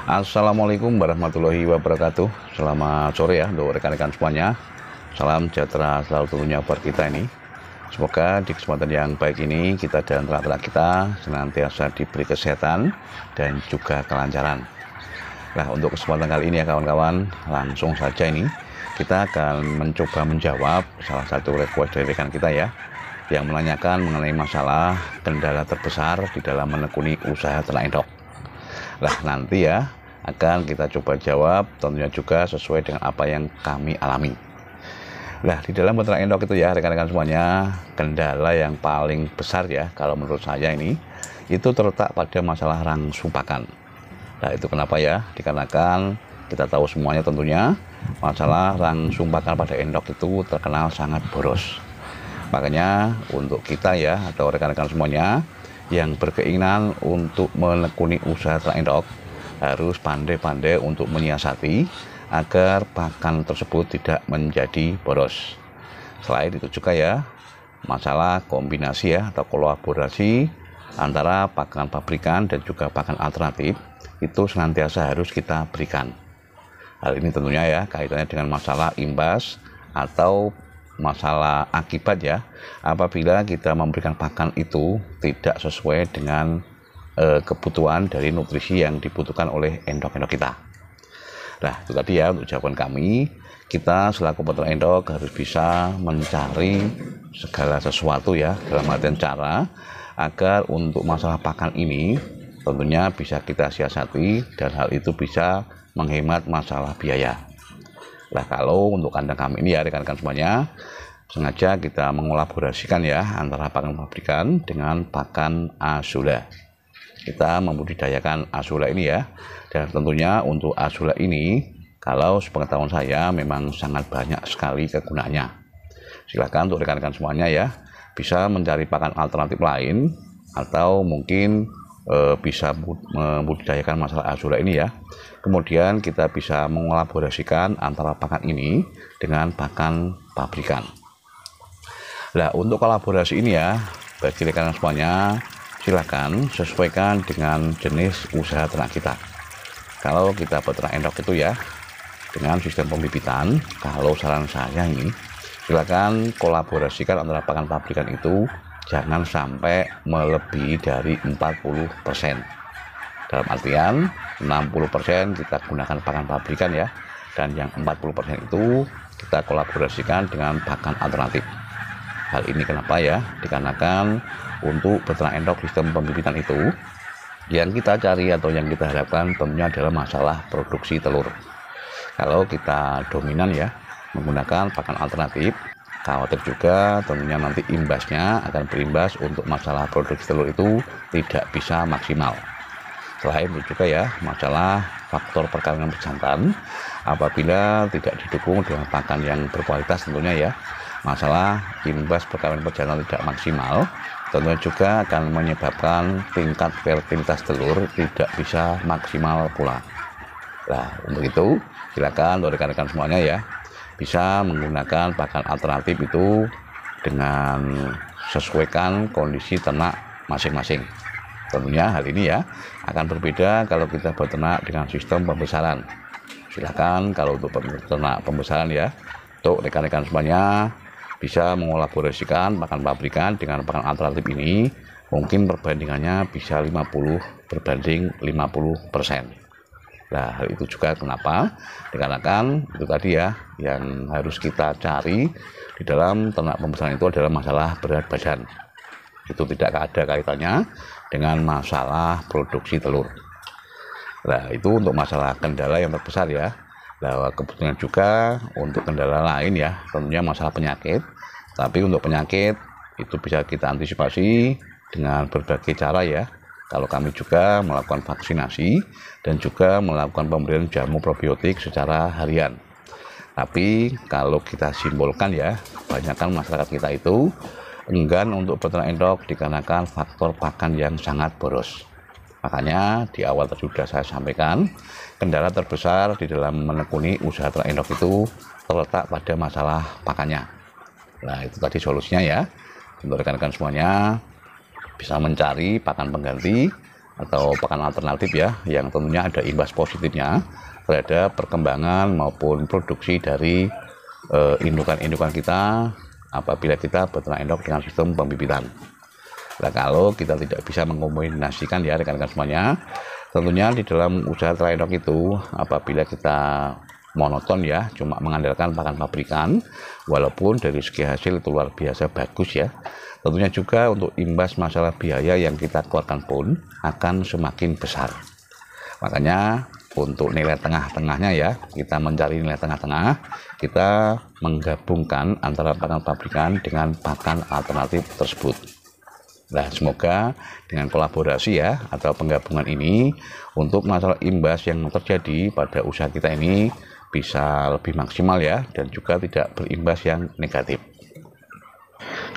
Assalamualaikum warahmatullahi wabarakatuh. Selamat sore ya untuk rekan-rekan semuanya. Salam sejahtera selalu tentunya buat kita ini. Semoga di kesempatan yang baik ini kita dan ternak-ternak kita senantiasa diberi kesehatan dan juga kelancaran. Nah, untuk kesempatan kali ini ya kawan-kawan, langsung saja ini kita akan mencoba menjawab salah satu request dari rekan kita ya, yang menanyakan mengenai masalah kendala terbesar di dalam menekuni usaha ternak endok. Nah, nanti ya akan kita coba jawab, tentunya juga sesuai dengan apa yang kami alami. Nah, di dalam peternak endok itu ya rekan-rekan semuanya, kendala yang paling besar ya kalau menurut saya ini itu terletak pada masalah rangsum pakan. Nah, itu kenapa ya? Dikarenakan kita tahu semuanya tentunya masalah rangsum pakan pada endok itu terkenal sangat boros. Makanya untuk kita ya atau rekan-rekan semuanya yang berkeinginan untuk menekuni usaha ternak endok harus pandai-pandai untuk menyiasati agar pakan tersebut tidak menjadi boros. Selain itu juga ya, masalah kombinasi ya atau kolaborasi antara pakan pabrikan dan juga pakan alternatif itu senantiasa harus kita berikan. Hal ini tentunya ya kaitannya dengan masalah imbas atau masalah akibat ya, apabila kita memberikan pakan itu tidak sesuai dengan kebutuhan dari nutrisi yang dibutuhkan oleh endok-endok kita. Nah, itu tadi ya untuk jawaban kami. Kita selaku peternak endok harus bisa mencari segala sesuatu ya dalam artian cara agar untuk masalah pakan ini tentunya bisa kita siasati dan hal itu bisa menghemat masalah biaya. Nah, kalau untuk kandang kami ini ya rekan-rekan semuanya, sengaja kita mengolaborasikan ya antara pakan pabrikan dengan pakan Azula. Kita membudidayakan Azula ini ya, dan tentunya untuk Azula ini kalau sepengetahuan saya memang sangat banyak sekali kegunaannya. Silakan untuk rekan-rekan semuanya ya bisa mencari pakan alternatif lain atau mungkin bisa membudidayakan masalah Azula ini ya. Kemudian kita bisa mengolaborasikan antara pakan ini dengan pakan pabrikan. Nah, untuk kolaborasi ini ya bagi rekan semuanya silakan sesuaikan dengan jenis usaha ternak kita. Kalau kita peternak endok itu ya dengan sistem pembibitan, kalau saran saya ini silakan kolaborasikan antara pakan pabrikan itu jangan sampai melebihi dari 40%. Dalam artian 60% kita gunakan pakan pabrikan ya, dan yang 40% itu kita kolaborasikan dengan pakan alternatif. Hal ini kenapa ya? Dikarenakan untuk peternak endok sistem pembibitan itu yang kita cari atau yang kita harapkan tentunya adalah masalah produksi telur. Kalau kita dominan ya menggunakan pakan alternatif, khawatir juga tentunya nanti imbasnya akan berimbas untuk masalah produksi telur itu tidak bisa maksimal. Selain itu juga ya masalah faktor perkawinan pejantan apabila tidak didukung dengan pakan yang berkualitas tentunya ya, masalah imbas perkawinan pejantan tidak maksimal tentunya juga akan menyebabkan tingkat fertilitas telur tidak bisa maksimal pula. Nah, untuk itu silakan untuk rekan-rekan semuanya ya bisa menggunakan pakan alternatif itu dengan sesuaikan kondisi ternak masing-masing. Tentunya hal ini ya akan berbeda kalau kita beternak dengan sistem pembesaran. Silahkan kalau untuk ternak pembesaran ya, untuk rekan-rekan semuanya bisa mengolaborasikan pakan pabrikan dengan pakan alternatif ini, mungkin perbandingannya bisa 50/50%. Nah, hal itu juga kenapa? Dikarenakan itu tadi ya yang harus kita cari di dalam ternak pembesaran itu adalah masalah berat badan. Itu tidak ada kaitannya dengan masalah produksi telur. Nah, itu untuk masalah kendala yang terbesar ya. Nah, kebetulan juga untuk kendala lain ya tentunya masalah penyakit. Tapi untuk penyakit itu bisa kita antisipasi dengan berbagai cara ya. Kalau kami juga melakukan vaksinasi dan juga melakukan pemberian jamu probiotik secara harian. Tapi kalau kita simbolkan ya, kebanyakan masyarakat kita itu enggan untuk peternak endok dikarenakan faktor pakan yang sangat boros. Makanya di awal tadi sudah saya sampaikan, kendala terbesar di dalam menekuni usaha ternak endok itu terletak pada masalah pakannya. Nah, itu tadi solusinya ya. Untuk rekan-rekan semuanya bisa mencari pakan pengganti atau pakan alternatif ya, yang tentunya ada imbas positifnya terhadap perkembangan maupun produksi dari indukan-indukan kita apabila kita beternak endok dengan sistem pembibitan. Nah, kalau kita tidak bisa mengkombinasikan ya rekan-rekan semuanya, tentunya di dalam usaha ternak endok itu apabila kita monoton ya, cuma mengandalkan pakan pabrikan, walaupun dari segi hasil itu luar biasa bagus ya, tentunya juga untuk imbas masalah biaya yang kita keluarkan pun akan semakin besar. Makanya untuk nilai tengah-tengahnya ya, kita mencari nilai tengah-tengah, kita menggabungkan antara pakan pabrikan dengan pakan alternatif tersebut. Nah, semoga dengan kolaborasi ya atau penggabungan ini untuk masalah imbas yang terjadi pada usaha kita ini bisa lebih maksimal ya, dan juga tidak berimbas yang negatif.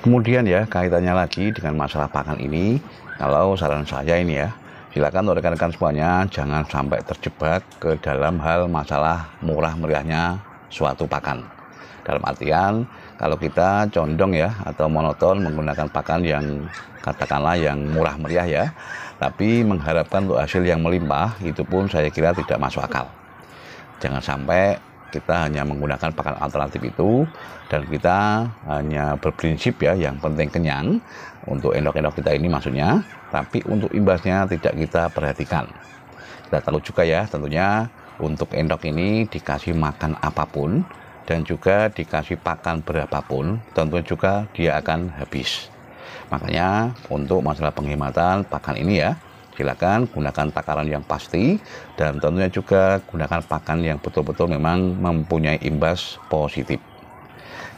Kemudian ya, kaitannya lagi dengan masalah pakan ini, kalau saran saya ini ya, silakan untuk rekan-rekan semuanya jangan sampai terjebak ke dalam hal masalah murah meriahnya suatu pakan. Dalam artian kalau kita condong ya atau monoton menggunakan pakan yang katakanlah yang murah meriah ya, tapi mengharapkan untuk hasil yang melimpah, itu pun saya kira tidak masuk akal. Jangan sampai kita hanya menggunakan pakan alternatif itu dan kita hanya berprinsip ya yang penting kenyang untuk endok-endok kita ini maksudnya, tapi untuk imbasnya tidak kita perhatikan. Kita tahu juga ya tentunya untuk endok ini dikasih makan apapun dan juga dikasih pakan berapapun, tentunya juga dia akan habis. Makanya untuk masalah penghematan pakan ini ya, silakan gunakan takaran yang pasti dan tentunya juga gunakan pakan yang betul-betul memang mempunyai imbas positif.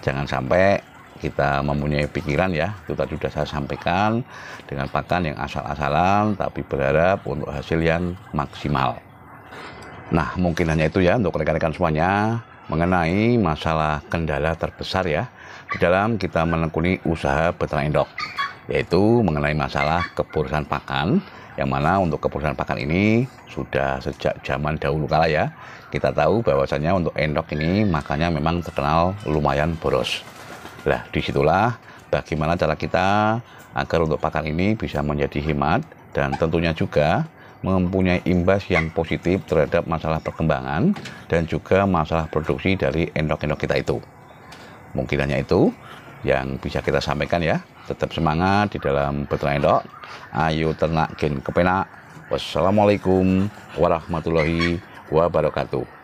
Jangan sampai kita mempunyai pikiran ya, itu tadi sudah saya sampaikan, dengan pakan yang asal-asalan tapi berharap untuk hasil yang maksimal. Nah, mungkin hanya itu ya untuk rekan-rekan semuanya mengenai masalah kendala terbesar ya di dalam kita menekuni usaha beternak endok, yaitu mengenai masalah keborasan pakan, yang mana untuk keborasan pakan ini sudah sejak zaman dahulu kala ya, kita tahu bahwasanya untuk endok ini makannya memang terkenal lumayan boros. Nah, disitulah bagaimana cara kita agar untuk pakan ini bisa menjadi hemat dan tentunya juga mempunyai imbas yang positif terhadap masalah perkembangan dan juga masalah produksi dari endok-endok kita itu. Mungkin hanya itu yang bisa kita sampaikan ya. Tetap semangat di dalam beternak endok. Ayo ternak gen kepenak. Wassalamualaikum warahmatullahi wabarakatuh.